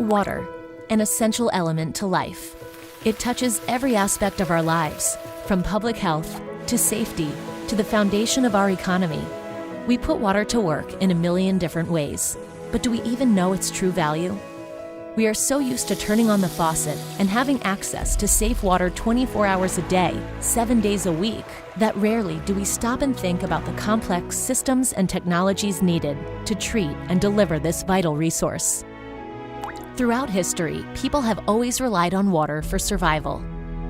Water, an essential element to life. It touches every aspect of our lives, from public health to safety to the foundation of our economy. We put water to work in a million different ways, but do we even know its true value? We are so used to turning on the faucet and having access to safe water 24 hours a day, 7 days a week, that rarely do we stop and think about the complex systems and technologies needed to treat and deliver this vital resource. Throughout history, people have always relied on water for survival.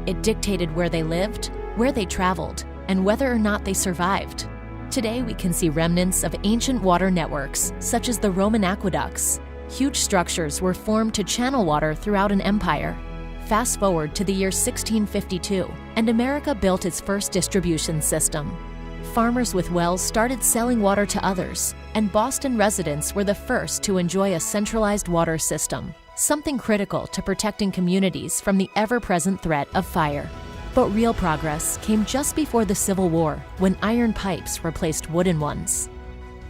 It dictated where they lived, where they traveled, and whether or not they survived. Today, we can see remnants of ancient water networks, such as the Roman aqueducts. Huge structures were formed to channel water throughout an empire. Fast forward to the year 1652, and America built its first distribution system. Farmers with wells started selling water to others, and Boston residents were the first to enjoy a centralized water system, something critical to protecting communities from the ever-present threat of fire. But real progress came just before the Civil War, when iron pipes replaced wooden ones.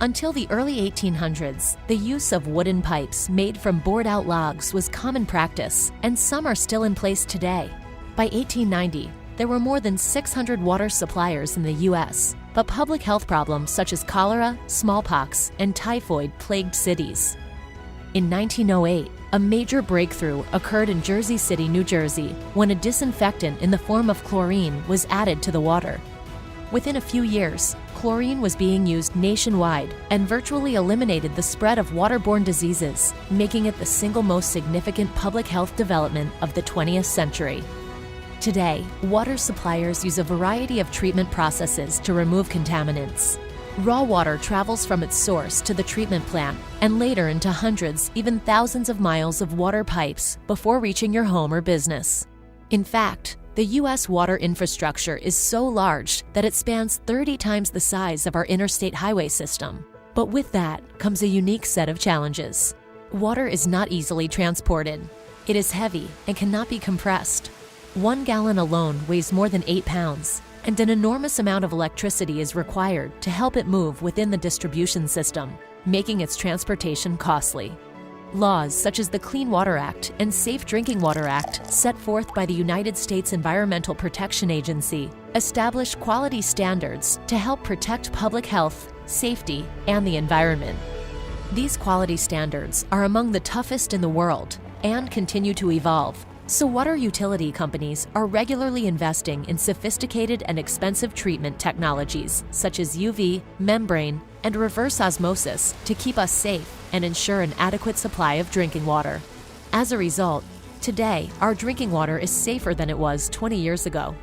Until the early 1800s, the use of wooden pipes made from bored-out logs was common practice, and some are still in place today. By 1890, there were more than 600 water suppliers in the U.S., but public health problems such as cholera, smallpox, and typhoid plagued cities. In 1908, a major breakthrough occurred in Jersey City, New Jersey, when a disinfectant in the form of chlorine was added to the water. Within a few years, chlorine was being used nationwide and virtually eliminated the spread of waterborne diseases, making it the single most significant public health development of the 20th century. Today, water suppliers use a variety of treatment processes to remove contaminants. Raw water travels from its source to the treatment plant and later into hundreds, even thousands of miles of water pipes before reaching your home or business. In fact, the U.S. water infrastructure is so large that it spans 30 times the size of our interstate highway system. But with that comes a unique set of challenges. Water is not easily transported. It is heavy and cannot be compressed. 1 gallon alone weighs more than 8 pounds, and an enormous amount of electricity is required to help it move within the distribution system, making its transportation costly. Laws such as the Clean Water Act and Safe Drinking Water Act, set forth by the United States Environmental Protection Agency, establish quality standards to help protect public health, safety, and the environment. These quality standards are among the toughest in the world and continue to evolve, so water utility companies are regularly investing in sophisticated and expensive treatment technologies such as UV, membrane, and reverse osmosis to keep us safe and ensure an adequate supply of drinking water. As a result, today, our drinking water is safer than it was 20 years ago.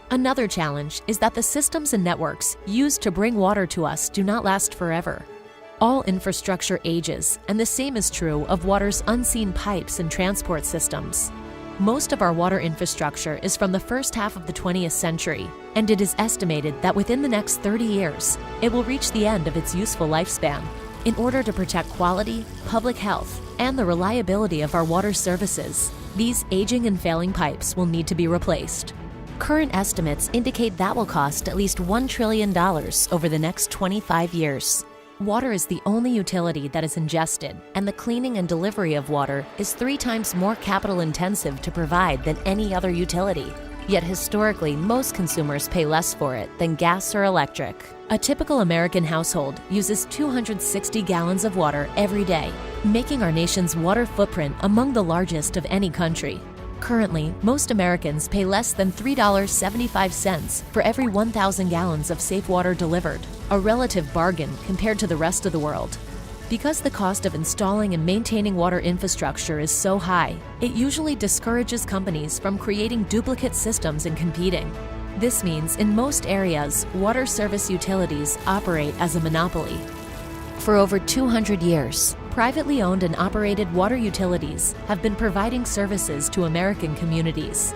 Another challenge is that the systems and networks used to bring water to us do not last forever. All infrastructure ages, and the same is true of water's unseen pipes and transport systems. Most of our water infrastructure is from the first half of the 20th century, and it is estimated that within the next 30 years, it will reach the end of its useful lifespan. In order to protect quality, public health, and the reliability of our water services, these aging and failing pipes will need to be replaced. Current estimates indicate that will cost at least $1 trillion over the next 25 years. Water is the only utility that is ingested, and the cleaning and delivery of water is 3 times more capital-intensive to provide than any other utility. Yet historically, most consumers pay less for it than gas or electric. A typical American household uses 260 gallons of water every day, making our nation's water footprint among the largest of any country. Currently, most Americans pay less than $3.75 for every 1,000 gallons of safe water delivered, a relative bargain compared to the rest of the world. Because the cost of installing and maintaining water infrastructure is so high, it usually discourages companies from creating duplicate systems and competing. This means in most areas, water service utilities operate as a monopoly. For over 200 years, privately owned and operated water utilities have been providing services to American communities.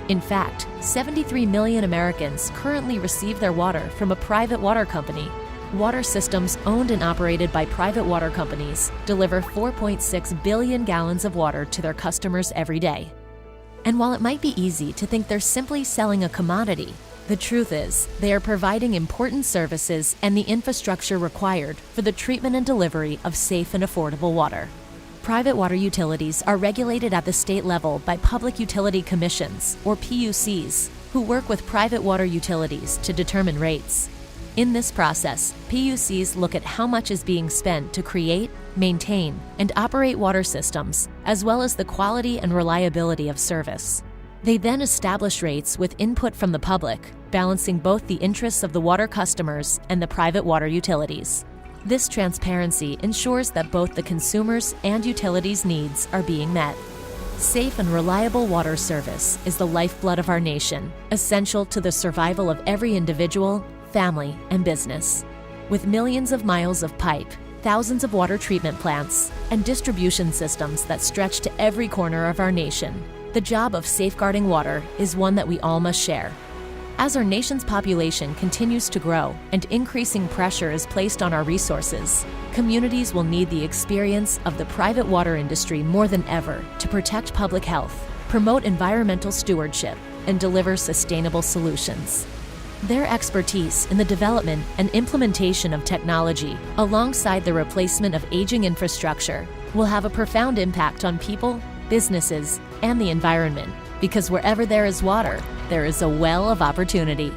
In fact, 73 million Americans currently receive their water from a private water company. Water systems owned and operated by private water companies deliver 4.6 billion gallons of water to their customers every day. And while it might be easy to think they're simply selling a commodity, the truth is they are providing important services and the infrastructure required for the treatment and delivery of safe and affordable water. Private water utilities are regulated at the state level by Public Utility Commissions, or PUCs, who work with private water utilities to determine rates. In this process, PUCs look at how much is being spent to create, maintain, and operate water systems, as well as the quality and reliability of service. They then establish rates with input from the public, balancing both the interests of the water customers and the private water utilities. This transparency ensures that both the consumers' and utilities' needs are being met. Safe and reliable water service is the lifeblood of our nation, essential to the survival of every individual, family, and business. With millions of miles of pipe, thousands of water treatment plants, and distribution systems that stretch to every corner of our nation, the job of safeguarding water is one that we all must share. As our nation's population continues to grow and increasing pressure is placed on our resources, communities will need the experience of the private water industry more than ever to protect public health, promote environmental stewardship, and deliver sustainable solutions. Their expertise in the development and implementation of technology, alongside the replacement of aging infrastructure, will have a profound impact on people, businesses, and the environment, because wherever there is water, there is a well of opportunity.